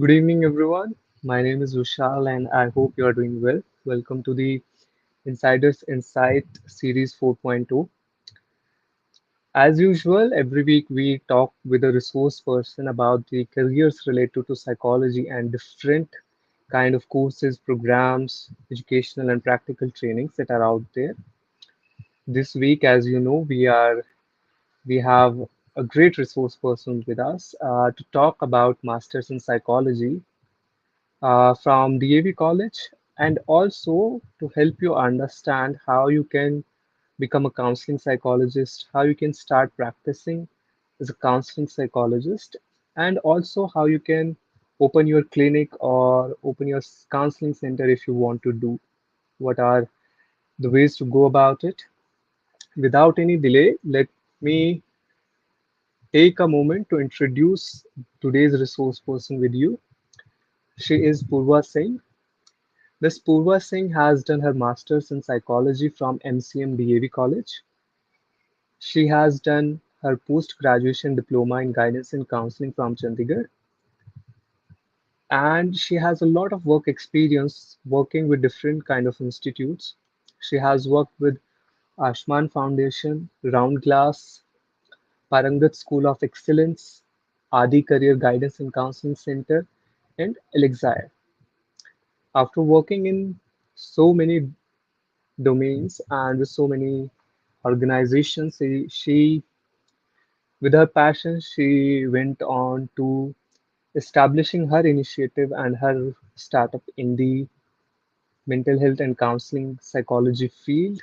Good evening, everyone. My name is Vishal, and I hope you are doing well. Welcome to the Insiders Insight Series 4.0. As usual, every week we talk with a resource person about the careers related to psychology and different kind of courses, programs, educational and practical trainings that are out there. This week, as you know, we have a great resource person with us to talk about masters in psychology from DAV College, and also to help you understand how you can become a counseling psychologist, how you can start practicing as a counseling psychologist, and also how you can open your clinic or open your counseling center if you want to do. What are the ways to go about it? Without any delay, let me take a moment to introduce today's resource person with you. She is Purva Singh. Ms. Purva Singh has done her master's in psychology from MCM DAV College. She has done her post-graduation diploma in guidance and counseling from Chandigarh, and she has a lot of work experience working with different kind of institutes. She has worked with Ashman Foundation, Round Glass, Parangat School of Excellence, Adi Career Guidance and Counseling Center, and Elixir. After working in so many domains and with so many organizations, with her passion, she went on to establishing her initiative and her startup in the mental health and counseling psychology field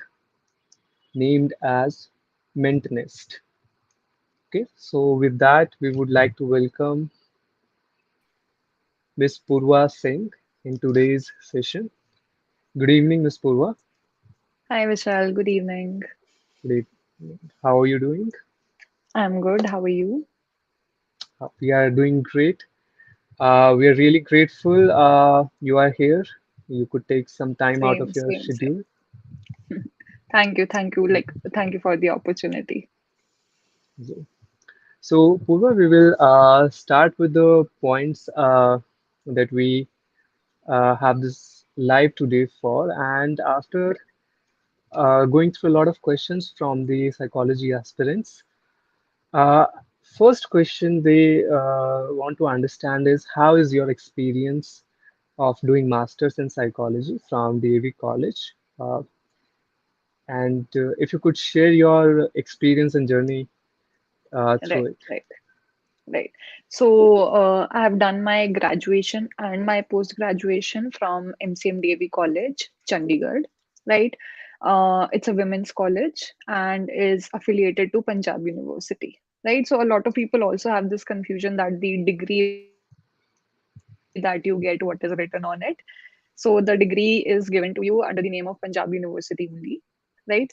named as MentNest. Okay, so with that, we would like to welcome Ms. Purva Singh in today's session. Good evening, Ms. Purva. Hi Vishal, good evening. Good evening. How are you doing? I'm good. How are you? We are doing great. We are really grateful you are here. You could take some time out of Same, your same, same. schedule. Thank you, thank you. Thank you for the opportunity. So, Purva, we will start with the points that we have this live today for. And after going through a lot of questions from the psychology aspirants, uh, first question they want to understand is how is your experience of doing masters in psychology from DAV College? And if you could share your experience and journey through Right, it. right, right. So I have done my graduation and my post-graduation from MCM DAV College, Chandigarh, right? It's a women's college and is affiliated to Punjab University, right? So a lot of people also have this confusion that the degree that you get, what is written on it. So the degree is given to you under the name of Punjab University only, right?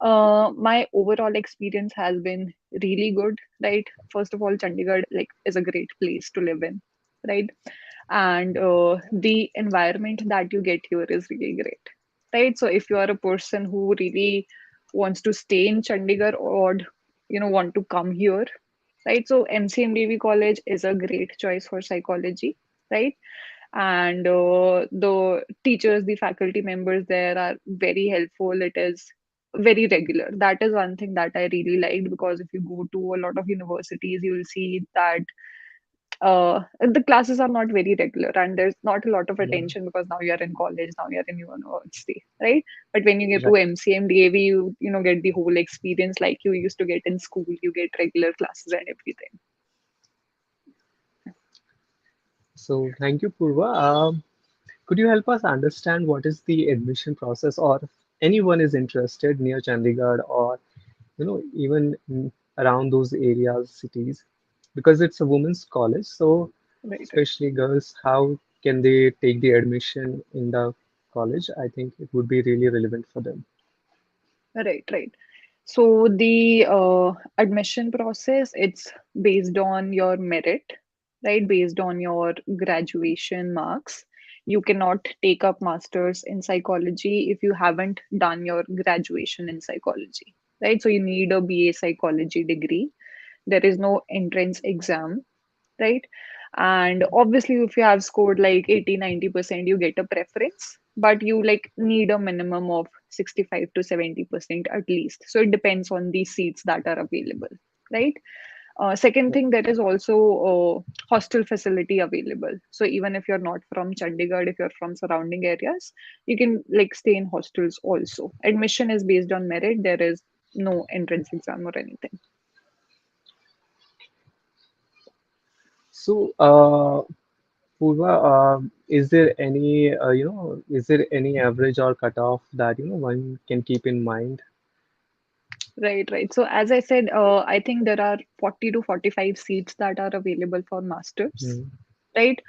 My overall experience has been really good, right? First of all, Chandigarh is a great place to live in, right? And the environment that you get here is really great, right? So if you are a person who really wants to stay in Chandigarh or want to come here, right? So MCMDV College is a great choice for psychology, right? And the teachers, the faculty members there are very helpful. It is very regular. That is one thing that I really liked, because if you go to a lot of universities, you will see that the classes are not very regular and there's not a lot of Yeah, attention, because now you're in college, now you're in university, right? But when you get to right. MCMDAV, you get the whole experience like you used to get in school. You get regular classes and everything. So thank you, Purva. Could you help us understand what is the admission process, or if anyone is interested near Chandigarh or even around those areas, cities, because it's a women's college, so Right. especially girls, how can they take the admission in the college? I think it would be really relevant for them. Right, right. So the admission process, it's based on your merit, right? Based on your graduation marks. You cannot take up masters in psychology if you haven't done your graduation in psychology, right? So you need a BA psychology degree. There is no entrance exam, right? And obviously, if you have scored like 80-90%, you get a preference, but you like need a minimum of 65 to 70% at least. So it depends on the seats that are available, right? Second thing, there is also hostel facility available. So even if you're not from Chandigarh, if you're from surrounding areas, you can like stay in hostels also. Admission is based on merit. There is no entrance exam or anything. So, Purva, is there any, is there any average or cutoff that, one can keep in mind? Right, right. So as I said, I think there are 40 to 45 seats that are available for masters, Hmm. right?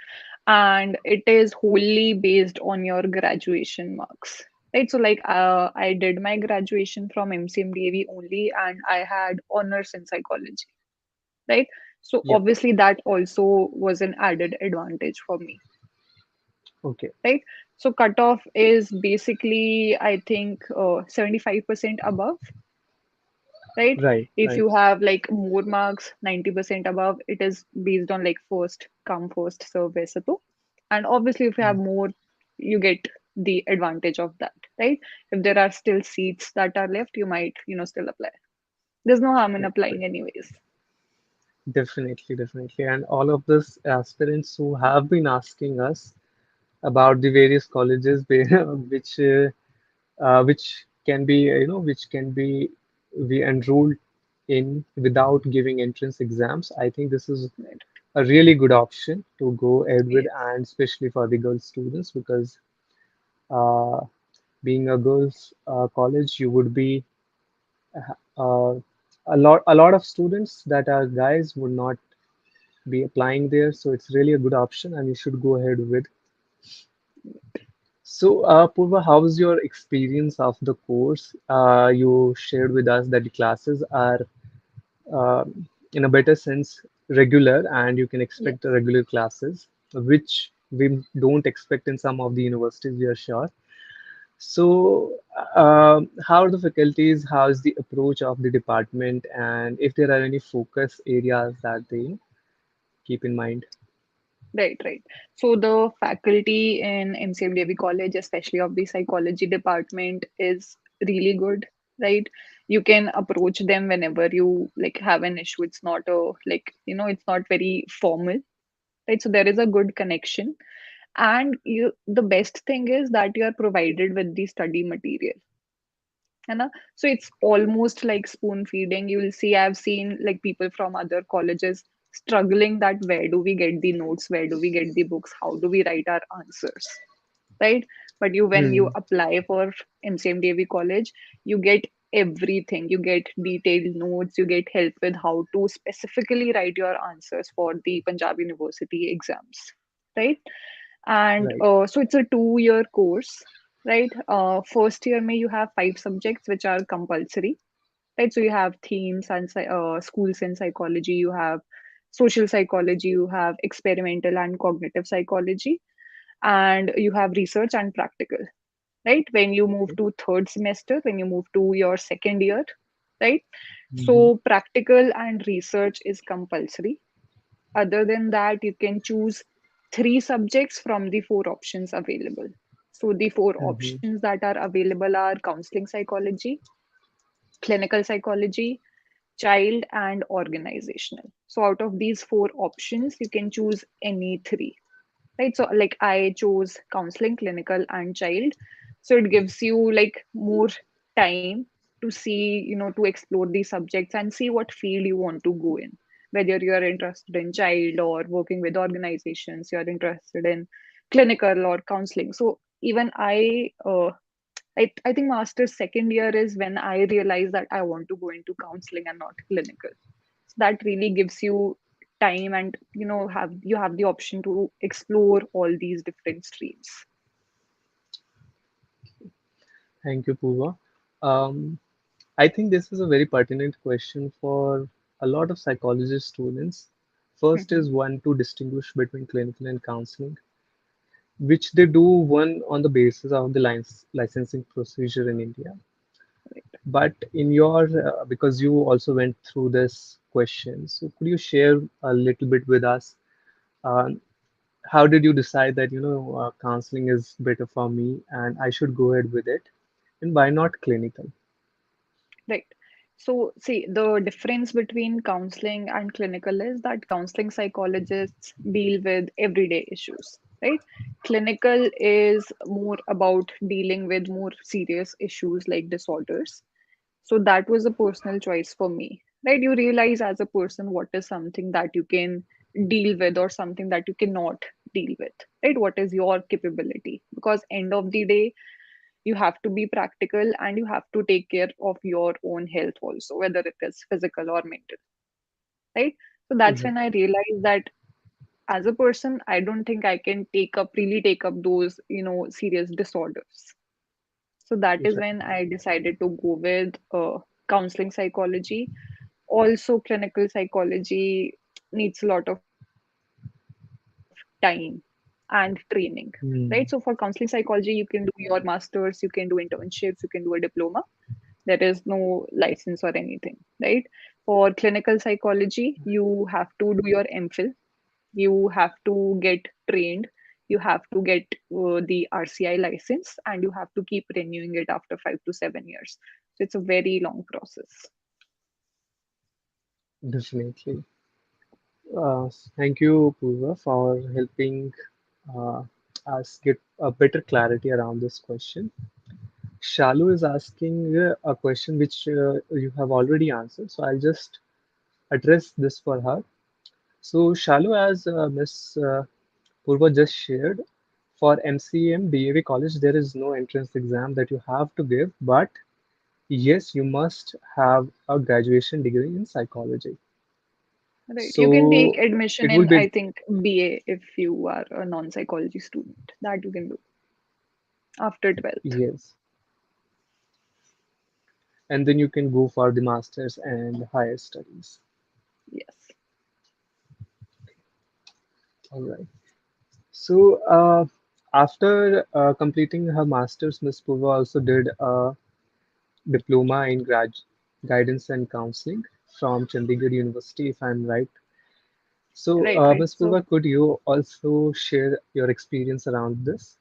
And it is wholly based on your graduation marks, right? So like I did my graduation from MCM DAV only, and I had honors in psychology, right? So Yeah. obviously that also was an added advantage for me, Okay. right? So cutoff is basically, I think, 75% above, right? Right. If Right. you have like more marks, 90% above, it is based on like first come, first serve वैसे तो. And obviously, if you have Hmm. more, you get the advantage of that, right? If there are still seats that are left, you might, still apply. There's no harm in Right. Right. applying anyways. Definitely. Definitely. And all of this aspirants who have been asking us about the various colleges which can be which can be enrolled in without giving entrance exams. I think this is Right. a really good option to go ahead with, Yes. and especially for the girl students, because uh, being a girls college, you would be uh, a lot of students that are guys would not be applying there, so it's really a good option and you should go ahead with. So, Purva, how was your experience of the course? You shared with us that the classes are, in a better sense, regular, and you can expect the Yes. regular classes, which we don't expect in some of the universities, we are sure. So, how are the faculties? How is the approach of the department? And if there are any focus areas that they keep in mind? Right, right. So the faculty in MCM DAV College, especially of the psychology department, is really good, right? You can approach them whenever you like have an issue. It's not a like, it's not very formal, right? So there is a good connection. And the best thing is that you are provided with the study material. है ना? So it's almost like spoon feeding. You will see, I've seen like people from other colleges struggling that where do we get the notes, where do we get the books, how do we write our answers, right? But when you Hmm. apply for MCM DAV College, you get everything. You get detailed notes, you get help with how to specifically write your answers for the Punjab University exams, right? And Right. so it's a 2-year course, right? First year may you have 5 subjects which are compulsory, right? So you have themes and schools in psychology, you have social psychology, you have experimental and cognitive psychology, and you have research and practical, right? When you move to third semester, when you move to your second year, right? Hmm. So practical and research is compulsory. Other than that, you can choose 3 subjects from the 4 options available. So the four Hmm. options that are available are counseling psychology, clinical psychology, child, and organizational. So out of these 4 options, you can choose any 3, right? So like I chose counseling, clinical, and child. So it gives you like more time to see, to explore these subjects and see what field you want to go in, whether you are interested in child or working with organizations, you are interested in clinical or counseling. So even I think master's second year is when I realized that I want to go into counseling and not clinical. So that really gives you time, and have the option to explore all these different streams. Thank you, Purva. Um, I think this is a very pertinent question for a lot of psychology students. First Mhm. is one to distinguish between clinical and counseling, which they do one on the basis of the licensing procedure in India. Right. But in your, because you also went through this question, so could you share a little bit with us? Uh, how did you decide that, counseling is better for me and I should go ahead with it? And why not clinical? Right. So, see, the difference between counseling and clinical is that counseling psychologists deal with everyday issues, right? Clinical is more about dealing with more serious issues like disorders. So, that was a personal choice for me, right? You realize as a person what is something that you can deal with or something that you cannot deal with, right? What is your capability? Because end of the day, you have to be practical and you have to take care of your own health also, whether it is physical or mental, right? So that's Right, when I realized that as a person, I don't think I can really take up those, serious disorders. So that is right. when I decided to go with counseling psychology. Also, clinical psychology needs a lot of time and training, right? So for counseling Hmm. psychology, you can do your masters, you can do internships, you can do a diploma. There is no license or anything, right? For clinical psychology, you have to do your MPhil, you have to get trained, you have to get the RCI license, and you have to keep renewing it after 5 to 7 years. So it's a very long process. Definitely. Thank you, Purva, for helping uh, us get a better clarity around this question. Shalu is asking a question which you have already answered, so I'll just address this for her. So, Shalu, as Miss Purva just shared, for MCM DAV College, there is no entrance exam that you have to give, but yes, you must have a graduation degree in psychology. Right. You can take So, admission it will in, be, I think, BA if you are a non-psychology student. That you can do after 12th. yes, and then you can go for the master's and higher studies. Yes. All right. So, after completing her master's, Miss Purva also did a diploma in guidance and counseling from Chandigarh University, if I'm right. So, Right, right. Ms. Purva, could you also share your experience around this?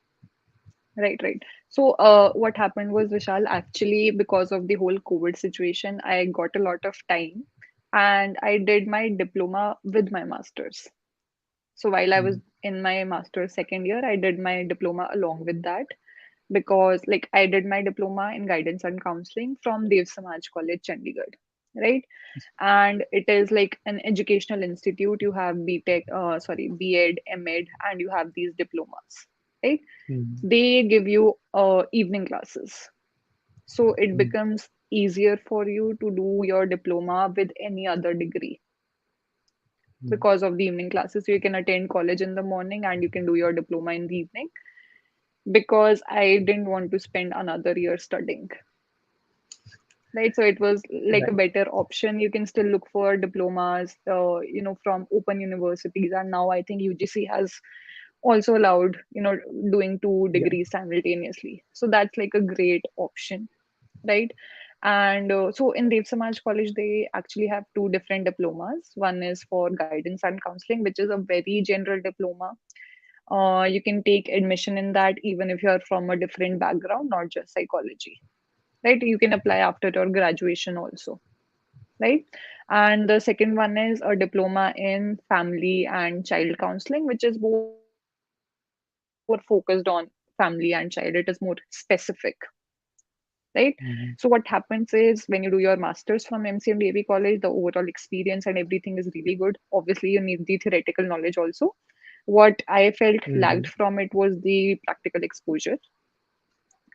Right. So, what happened was, Vishal, actually, because of the whole COVID situation, I got a lot of time and I did my diploma with my master's. So, while I was Mm, in my master's second year, I did my diploma along with that because, like, I did my diploma in guidance and counseling from Dev Samaj College, Chandigarh, right? And it is like an educational institute. You have BEd, MEd, and you have these diplomas, right? mm, They give you evening classes, so it mm, becomes easier for you to do your diploma with any other degree mm. because of the evening classes. So you can attend college in the morning and you can do your diploma in the evening, because I didn't want to spend another year studying, right? So it was like a Right. better option. You can still look for diplomas, from open universities, and now I think UGC has also allowed, doing two Yeah. degrees simultaneously. So that's like a great option, right? And so in Dev Samaj College, they actually have two different diplomas. One is for guidance and counseling, which is a very general diploma. You can take admission in that even if you're from a different background, not just psychology, right? You can apply after your graduation also, right? And the second one is a diploma in family and child counseling, which is more focused on family and child. It is more specific, right? So what Mm, happens is when you do your masters from MCM DAV College, the overall experience and everything is really good. Obviously, you need the theoretical knowledge also. What I felt lagged mm, from it was the practical exposure,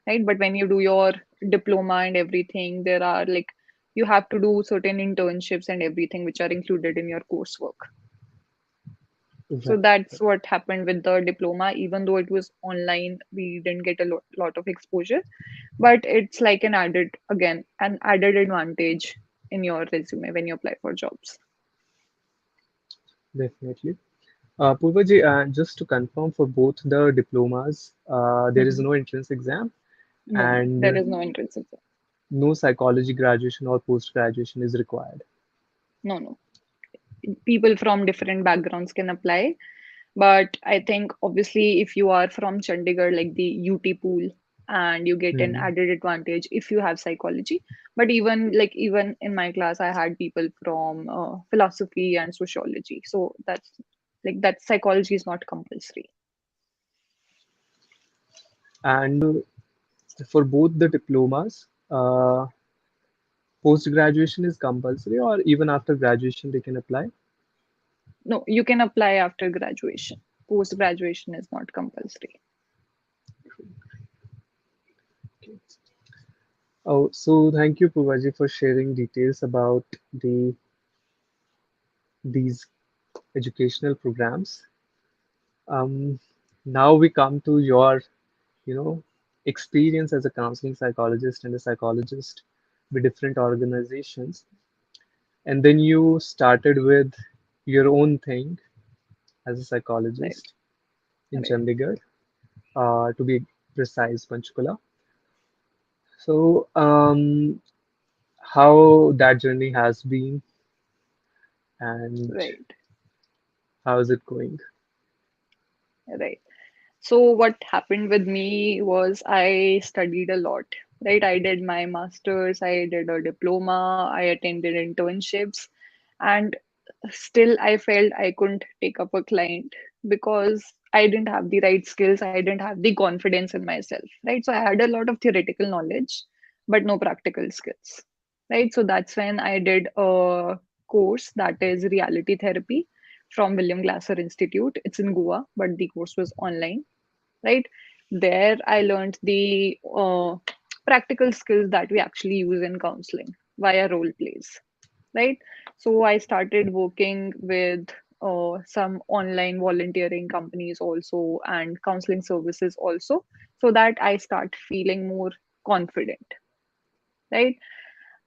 right? But when you do your diploma and everything, there are like you have to do certain internships and everything which are included in your coursework. So right. that's what happened with the diploma. Even though it was online, we didn't get a lot of exposure, but it's like an added advantage in your resume when you apply for jobs. Definitely. Purva ji, just to confirm, for both the diplomas, there is Mhm. no entrance exam No, and there is no entrance exam. no psychology graduation or post graduation is required. No. People from different backgrounds can apply. But I think obviously if you are from Chandigarh, like the UT pool, and you get an Hmm. added advantage if you have psychology. But even in my class, I had people from philosophy and sociology. So that psychology is not compulsory. And for both the diplomas, post graduation is compulsory, or even after graduation they can apply. No, you can apply after graduation. Post graduation is not compulsory. Okay. Oh, so thank you, Puvaji, for sharing details about these educational programs. Um, Now we come to your, you know, experience as a counseling psychologist and a psychologist with different organizations, and then you started with your own thing as a Right, psychologist in right. Chandigarh, to be precise, Panchkula. So, how that journey has been and Right, how is it going? right. So what happened with me was I studied a lot, right? I did my master's, I did a diploma, I attended internships, and still I felt I couldn't take up a client because I didn't have the right skills, I didn't have the confidence in myself, right? So I had a lot of theoretical knowledge, but no practical skills, right? So that's when I did a course that is reality therapy from William Glasser Institute. It's in Goa, but the course was online, right? There, I learned the practical skills that we actually use in counseling via role plays, right? So I started working with some online volunteering companies also and counseling services also, so that I start feeling more confident, right?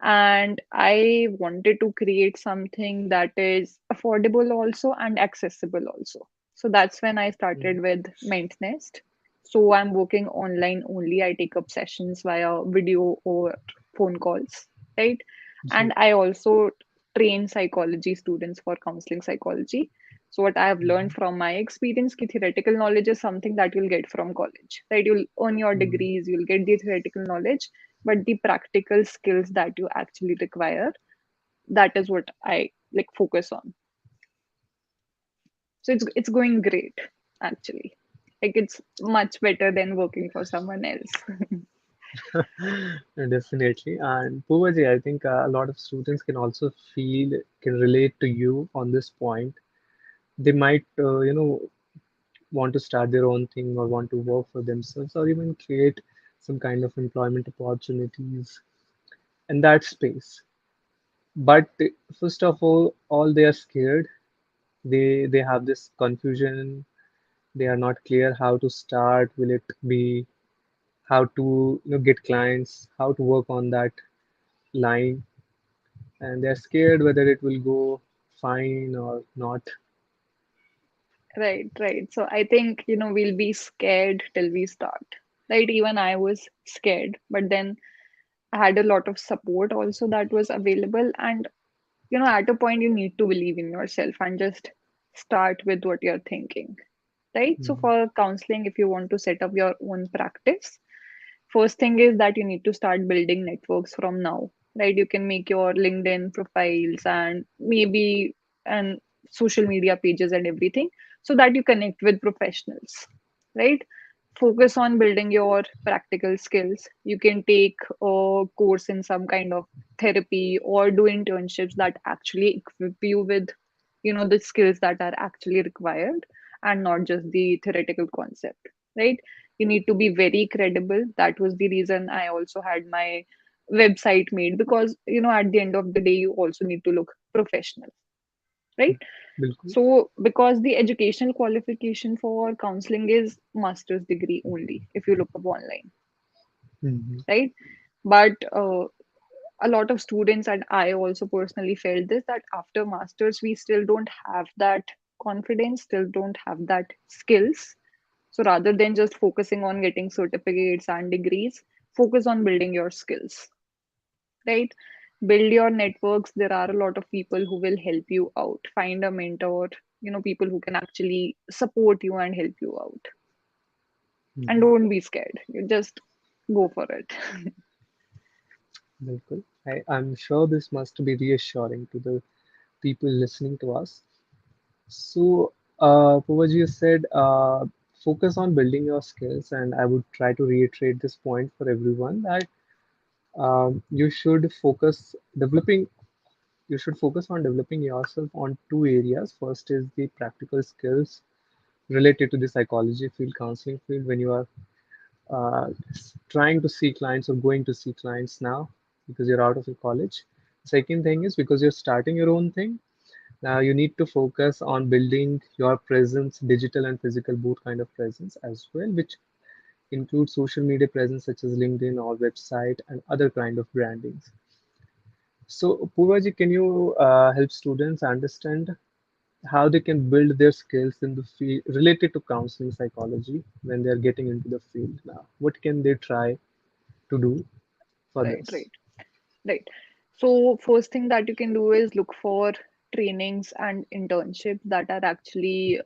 And I wanted to create something that is affordable also and accessible also. So that's when I started with MentNest. So I'm working online only. I take up sessions via video or phone calls, right? Mhm. And I also train psychology students for counseling psychology. So what I have learned Mhm. from my experience, ki theoretical knowledge is something that you'll get from college, right? You'll earn your Mhm. degrees, you'll get the theoretical knowledge, but the practical skills that you actually require, that is what I like focus on. So it's going great, actually. Like it's much better than working for someone else. Definitely. And Poovaji, I think a lot of students can also can relate to you on this point. They might, want to start their own thing or want to work for themselves or even create some kind of employment opportunities in that space. But first of all they are scared. They have this confusion. They are not clear how to start. Will it be how to get clients, how to work on that line, and they're scared whether it will go fine or not. Right, right. So I think, we'll be scared till we start. Right? Even I was scared, but then I had a lot of support also that was available. And, at a point, you need to believe in yourself and just start with what you're thinking. Right? So Mm, for counseling, if you want to set up your own practice, first thing is that you need to start building networks from now, right? You can make your LinkedIn profiles and maybe and social media pages and everything so that you connect with professionals, right? Focus on building your practical skills. You can take a course in some kind of therapy or do internships that actually equip you with, the skills that are actually required and not just the theoretical concept, right? You need to be very credible. That was the reason I also had my website made, because at the end of the day you also need to look professional, right? बिल्कुल. So because the educational qualification for counseling is master's degree only if you look up online, Mhm. right? But a lot of students, and I also personally felt this, that after masters we still don't have that confidence, still don't have that skills. So rather than just focusing on getting certificates and degrees, focus on building your skills, right? Build your networks. There are a lot of people who will help you out. Find a mentor, people who can actually support you and help you out. And Mhm. don't be scared. You just go for it. Bilkul. I'm sure this must be reassuring to the people listening to us. So, Pooja, you said focus on building your skills, and I would try to reiterate this point for everyone that you should developing focus on developing yourself on two areas. First is the practical skills related to the psychology field, counseling field, when you are trying to see clients or going to see clients now because you're out of your college. Second thing is because you're starting your own thing, now you need to focus on building your presence, digital and physical, both kind of presence as well, which includes social media presence such as LinkedIn or website and other kind of brandings. So, Purvaji, can you help students understand how they can build their skills in the field related to counseling psychology when they're getting into the field now? What can they try to do for Right, this? right. Right. So first thing that you can do is look for trainings and internships that are actually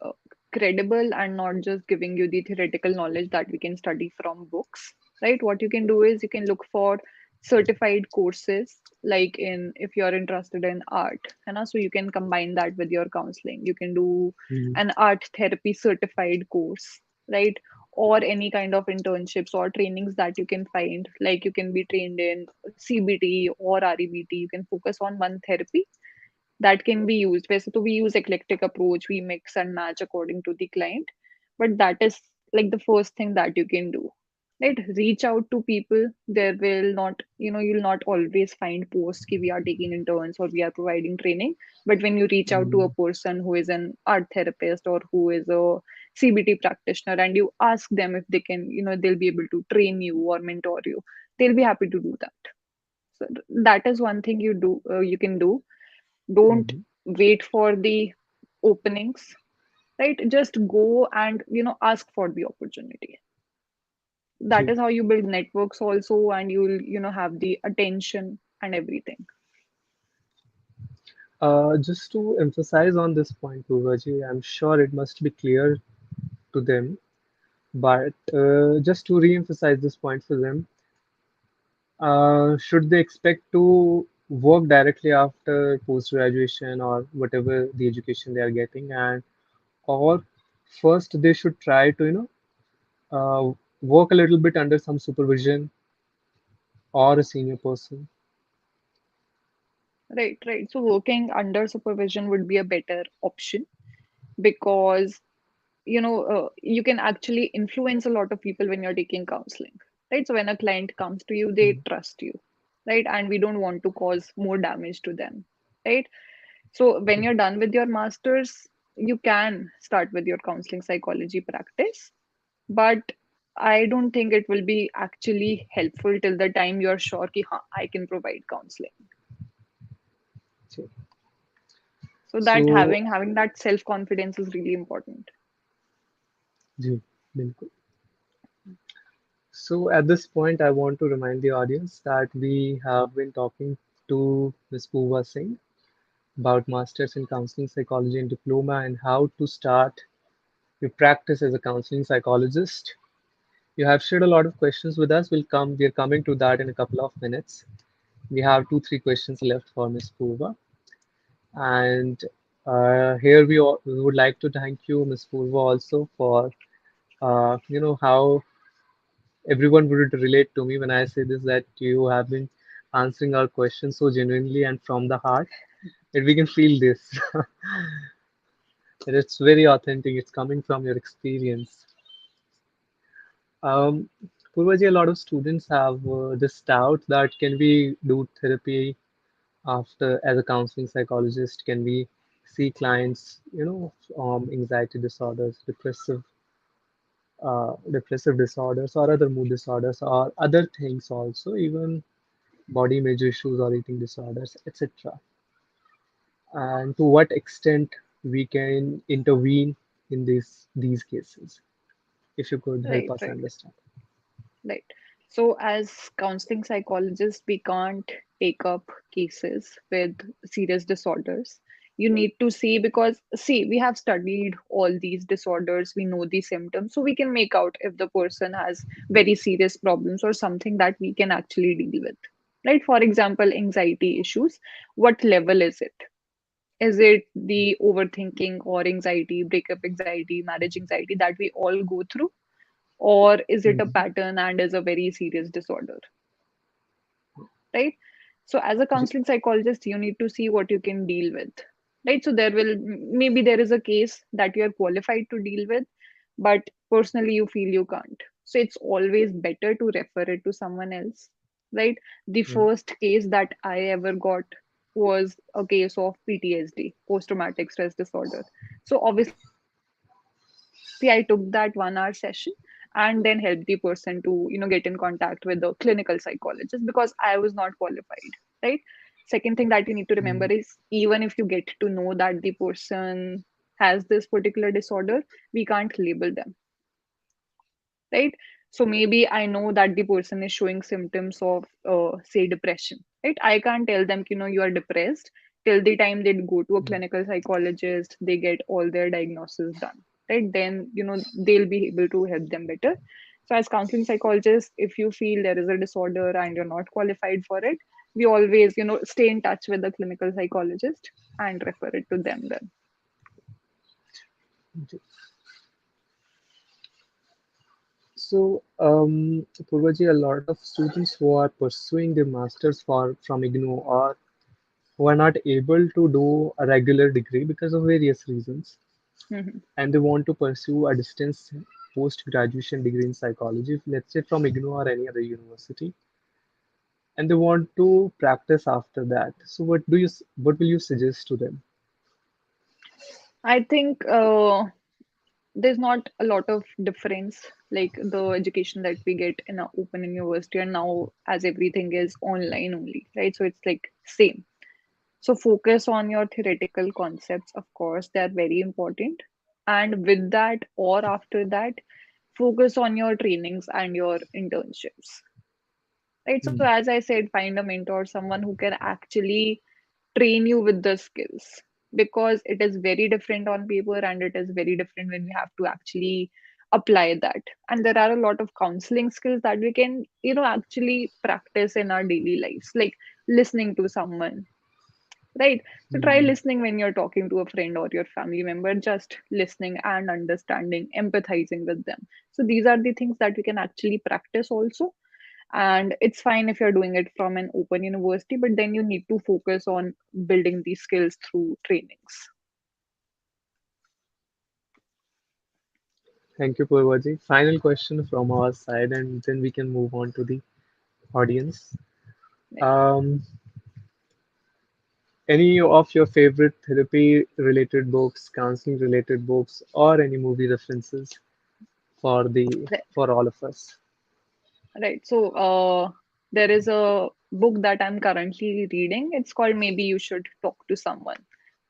credible and not just giving you the theoretical knowledge that we can study from books. Right. What you can do is you can look for certified courses, like in if you're interested in art, so you can combine that with your counseling. You can do Mm, an art therapy certified course, right? Or any kind of internships or trainings that you can find, like you can be trained in CBT or REBT. You can focus on one therapy that can be used. वैसे तो we use eclectic approach, we mix and match according to the client, but that is like the first thing that you can do. Right? Reach out to people. There will not, you'll not always find posts ki we are taking interns or we are providing training. But when you reach out to a mm, person who is an art therapist or who is a CBT practitioner and you ask them if they can, they'll be able to train you or mentor you, they'll be happy to do that. So that is one thing you can do. Don't mhm. wait for the openings, right? Just go and ask for the opportunity. That True. is how you build networks also, and you'll have the attention and everything. Just to emphasize on this point, Purvaji, I'm sure it must be clear to them, but just to re-emphasize this point for them, should they expect to work directly after post-graduation or whatever the education they are getting, and or first they should try to, work a little bit under some supervision or a senior person? Right, right. So working under supervision would be a better option because you can actually influence a lot of people when you're taking counseling, right? So when a client comes to you, they Mm, trust you, right? And we don't want to cause more damage to them, right? So when you're done with your masters, you can start with your counseling psychology practice, but I don't think it will be actually helpful till the time you're sure ki, हाँ, I can provide counseling. so, So that so having that self confidence is really important. जी, बिल्कुल. So at this point, I want to remind the audience that we have been talking to Ms. Purva Singh about Masters in Counseling Psychology and Diploma and how to start your practice as a counseling psychologist. You have shared a lot of questions with us. We are coming to that in a couple of minutes. We have two, three questions left for Ms. Purva. And here we would like to thank you, Ms. Purva, also for how everyone would relate to me when I say this, that you have been answering our questions so genuinely and from the heart that we can feel this. That it's very authentic. It's coming from your experience. Um, Purvaji, a lot of students have this doubt that can we do therapy after as a counseling psychologist? Can we see clients, anxiety disorders, depressive disorders, or other mood disorders, or other things also, even body image issues or eating disorders, etc. And to what extent we can intervene in these cases, if you could help Right, us right, understand. right. So, as counseling psychologists, we can't take up cases with serious disorders. You need to see, because, see, we have studied all these disorders, we know the symptoms, so we can make out if the person has very serious problems or something that we can actually deal with. Right? For example, anxiety issues. What level is it? Is it the overthinking or anxiety, breakup anxiety, marriage anxiety that we all go through? Or is it a Mhm. pattern and is a very serious disorder, right? So as a counseling psychologist, you need to see what you can deal with, right? So there will, maybe there is a case that you are qualified to deal with, but personally you feel you can't. So it's always better to refer it to someone else, right? The Mm, first case that I ever got was a case of PTSD, post traumatic stress disorder. So obviously I took that 1 hour session and then helped the person to, get in contact with the clinical psychologist, because I was not qualified, right? Second thing that you need to remember is, mm, even if you get to know that the person has this particular disorder, we can't label them, right? So maybe I know that the person is showing symptoms of, say, depression, right? I can't tell them, you are depressed till the time they go to a mm. clinical psychologist, they get all their diagnosis done, right? Then, they'll be able to help them better. So, as counseling psychologists, if you feel there is a disorder and you're not qualified for it, we always, stay in touch with the clinical psychologist and refer it to them then. Okay. So, Purvaji, a lot of students who are pursuing their masters from IGNOU or who are not able to do a regular degree because of various reasons, Mhm. and they want to pursue a distance post-graduation degree in psychology, let's say from IGNOU or any other university, and they want to practice after that. So, what will you suggest to them? I think there's not a lot of difference, like the education that we get in a open university and now, as everything is online only, right? So it's like same. So focus on your theoretical concepts, of course, they are very important, and with that or after that, focus on your trainings and your internships, right? So Mm, as I said, find a mentor, someone who can actually train you with the skills, because it is very different on paper and it is very different when we have to actually apply that. And there are a lot of counseling skills that we can, actually practice in our daily lives, like listening to someone, right? So try mm. listening when you're talking to a friend or your family member, just listening and understanding, empathizing with them. So these are the things that we can actually practice also. And it's fine if you're doing it from an open university, but then you need to focus on building these skills through trainings. Thank you, Purvaji. Final question from our side, and then we can move on to the audience. Right. Um, any of your favorite therapy related books, counseling related books, or any movie references for the Right. for all of us? Right. So there is a book that I'm currently reading. It's called Maybe You Should Talk to Someone,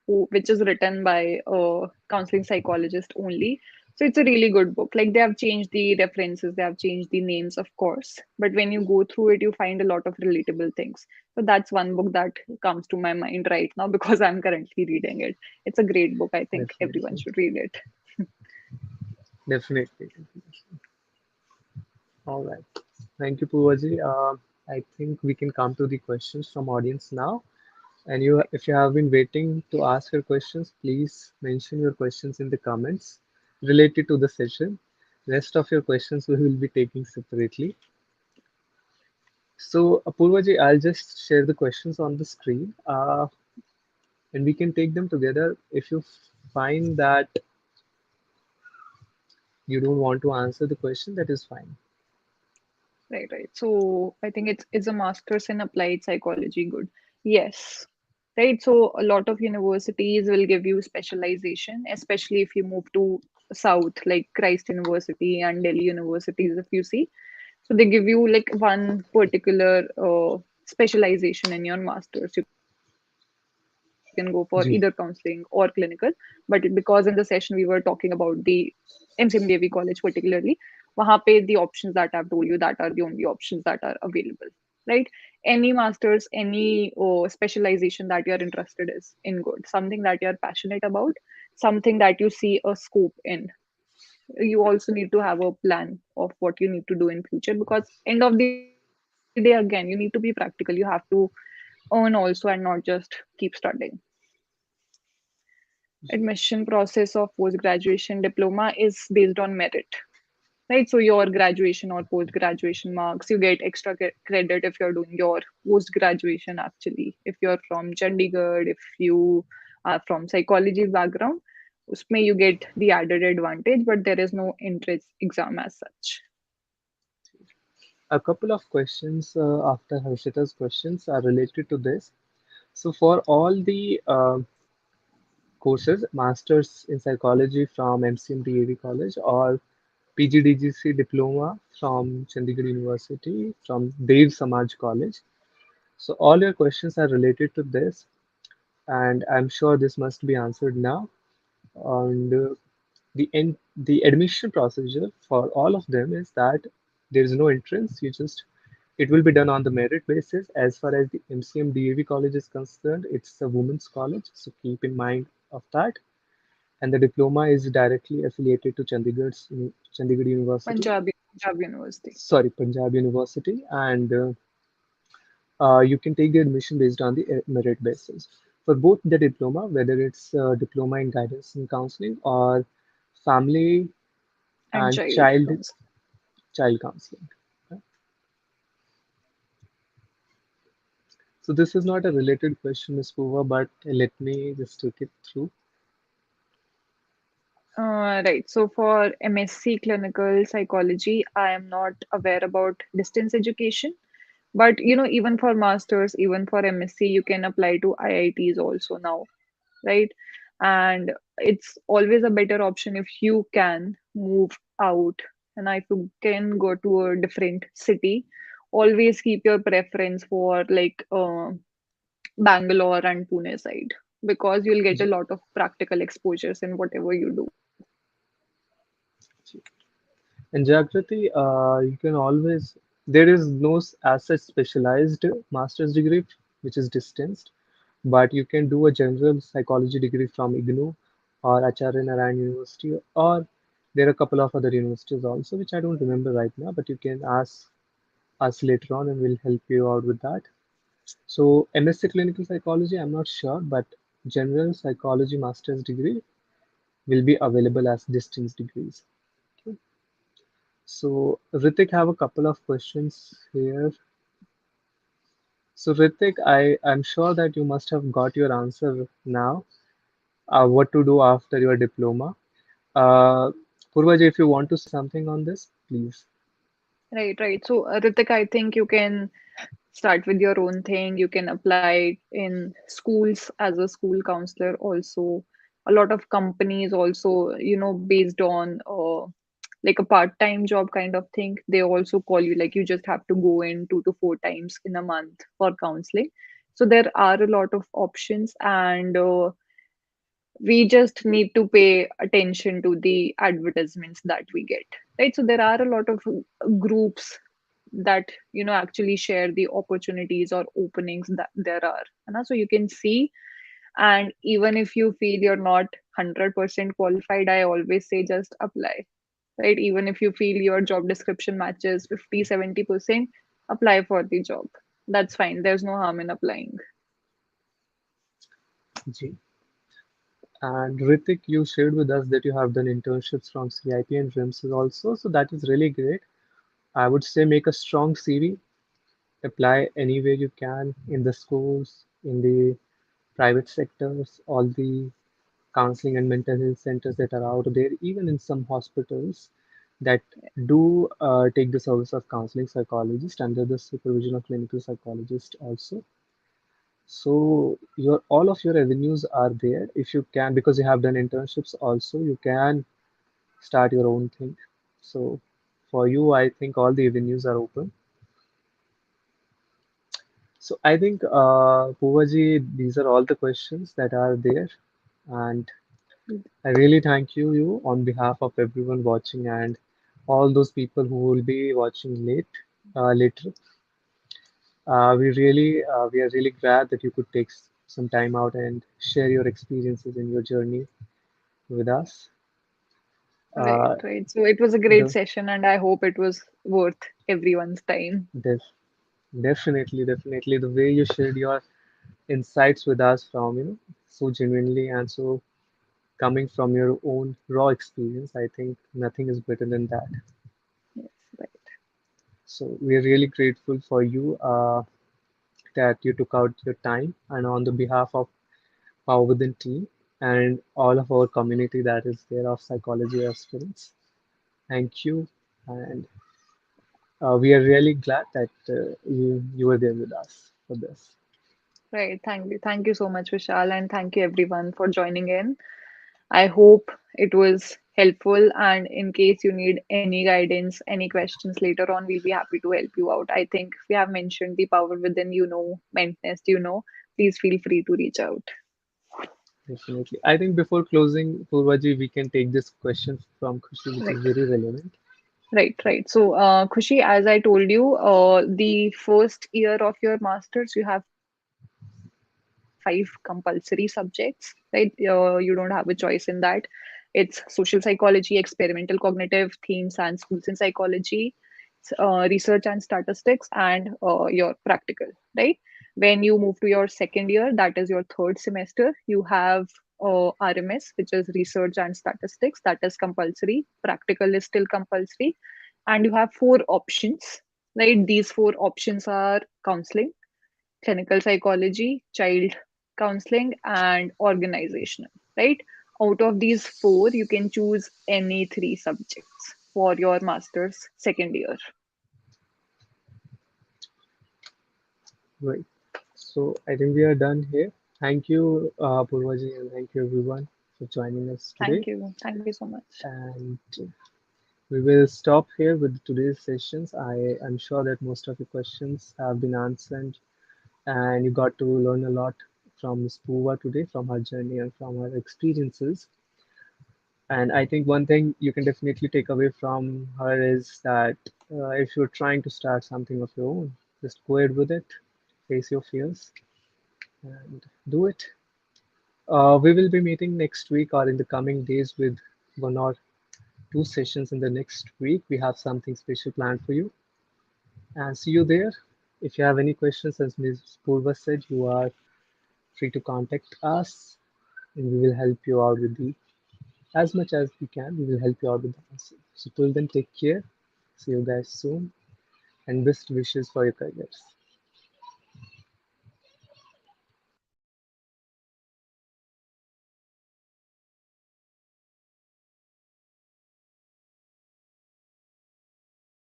which is written by a counseling psychologist only. So it's a really good book. Like, they have changed the references, they have changed the names, of course. But when you go through it, you find a lot of relatable things. So that's one book that comes to my mind right now because I'm currently reading it. It's a great book. I think everyone Definitely, should read it. definitely. All right. Thank you, Purvaji. I think we can come to the questions from audience now. And if you have been waiting to ask your questions, please mention your questions in the comments related to the session. Rest of your questions we will be taking separately. So, Apurvaji, I'll just share the questions on the screen, and we can take them together. If you find that you don't want to answer the question, that is fine. Right, right. So I think it's a master's in applied psychology. Good. Yes. Right. So a lot of universities will give you specialization, especially if you move to South, like Christ University and Delhi universities, if you see. So they give you like one particular specialization in your master's. You can go for either counseling or clinical. But because in the session we were talking about the MCM DAV College particularly, वहाँ पे the options that I've told you, that are the only options that are available, right? Any masters, any specialization that you're interested is in good, something that you're passionate about, something that you see a scope in. You also need to have a plan of what you need to do in future, because end of the day, again, you need to be practical. You have to earn also and not just keep studying. Admission process of post graduation diploma is based on merit, right? So your graduation or post graduation marks, you get extra credit if you're doing your post graduation. Actually, if you're from Chandigarh, if you are from psychology background, usme you get the added advantage, but there is no entrance exam as such. A couple of questions after Harshita's questions are related to this. So for all the courses, Masters in Psychology from MCM DAV College or PGDGC Diploma from Chandigarh University from Dev Samaj College. So all your questions are related to this, and I'm sure this must be answered now. And the admission procedure for all of them is that there is no entrance. You just it will be done on the merit basis. As far as the MCM DAV college is concerned, it's a women's college, so keep in mind of that. And the diploma is directly affiliated to Chandigarh University. Punjab University. Sorry, Punjab University, and you can take the admission based on the merit basis. For both the diploma, whether it's diploma in guidance and counseling or family And and child counseling. child counseling. Okay. So this is not a related question, Ms. Purva, but let me just take it through. Right. So for MSc Clinical Psychology, I am not aware about distance education. But even for masters, even for MSc, you can apply to IITs also now, right? And it's always a better option if you can move out and if you can go to a different city. Always keep your preference for like Bangalore and Pune side, because you'll get a lot of practical exposures in whatever you do. In Jagrati, you can always, there is no as such specialized master's degree which is distanced, but you can do a general psychology degree from IGNU or Acharya Narayan University, or there are a couple of other universities also, which I don't remember right now, but you can ask us later on and we'll help you out with that. So, MSc Clinical Psychology, I'm not sure, but general psychology master's degree will be available as distance degrees. Okay. So Ritik have a couple of questions here. So Ritik, I'm sure that you must have got your answer now. What to do after your diploma? Uh, Purvaj, if you want to say something on this, please. Right, right. So, Ritik, I think you can start with your own thing. You can apply in schools as a school counselor also. A lot of companies also, based on like a part-time job kind of thing, they also call you, like you just have to go in 2 to 4 times in a month for counseling. So there are a lot of options, and we just need to pay attention to the advertisements that we get, right? So there are a lot of groups that actually share the opportunities or openings that there are, so you can see. And even if you feel you're not 100% qualified, I always say just apply, right? Even if you feel your job description matches 50-70%, apply for the job. That's fine, there's no harm in applying. Ji. And Ritik, you shared with us that you have done internships from CIP and RIMS also, so that is really great. I would say make a strong CV, apply anywhere you can in the schools, in the private sectors, all the counseling and mental health centers that are out there, even in some hospitals that do take the service of counseling psychologist under the supervision of clinical psychologist also. So your all of your avenues are there. If you can, because you have done internships also, you can start your own thing. So for you, I think all the avenues are open. So I think, Poovaji, these are all the questions that are there, and I really thank you on behalf of everyone watching and all those people who will be watching later. We are really glad that you could take some time out and share your experiences in your journey with us. Right, Uh, right. So it was a great the session, and I hope it was worth everyone's time. def, definitely the way you shared your insights with us from so genuinely and so coming from your own raw experience, I think nothing is better than that. Yes, right. So we are really grateful for you that you took out your time and on the behalf of Power Within team and all of our community that is there of psychology aspirants. Thank you, and we are really glad that you were there with us for this. Right. Thank you. Thank you so much, Vishal, and thank you everyone for joining in. I hope it was helpful, and in case you need any guidance, any questions later on, we'll be happy to help you out. I think we have mentioned the power within, MentNest, please feel free to reach out. Definitely. I think before closing, Purvaji, we can take this question from Khushi, which is Right. very relevant. Right, right. So, Khushi, as I told you, the first year of your master's, you have five compulsory subjects, right? You don't have a choice in that. It's social psychology, experimental cognitive, themes and schools in psychology, research and statistics, and your practical, right? When you move to your second year, that is your third semester, you have RMS, which is research and statistics, that is compulsory. Practical is still compulsory, and you have four options, right? These four options are counseling, clinical psychology, child counseling, and organizational, right? Out of these four, you can choose any three subjects for your master's second year. Right. So I think we are done here. Thank you, Purvaji, and thank you everyone for joining us today. Thank you. Thank you so much. And we will stop here with today's sessions. I am sure that most of your questions have been answered, and you got to learn a lot from Ms. Purva today, from her journey and from her experiences. And I think one thing you can definitely take away from her is that if you're trying to start something of your own, just go ahead with it, face your fears, and do it. We will be meeting next week or in the coming days with one or two sessions in the next week. We have something special planned for you. And see you there. If you have any questions, as Ms. Purva said, you are free to contact us and we will help you out with the as much as we can. We will help you out with the answer. So till then, take care. See you guys soon and best wishes for your careers.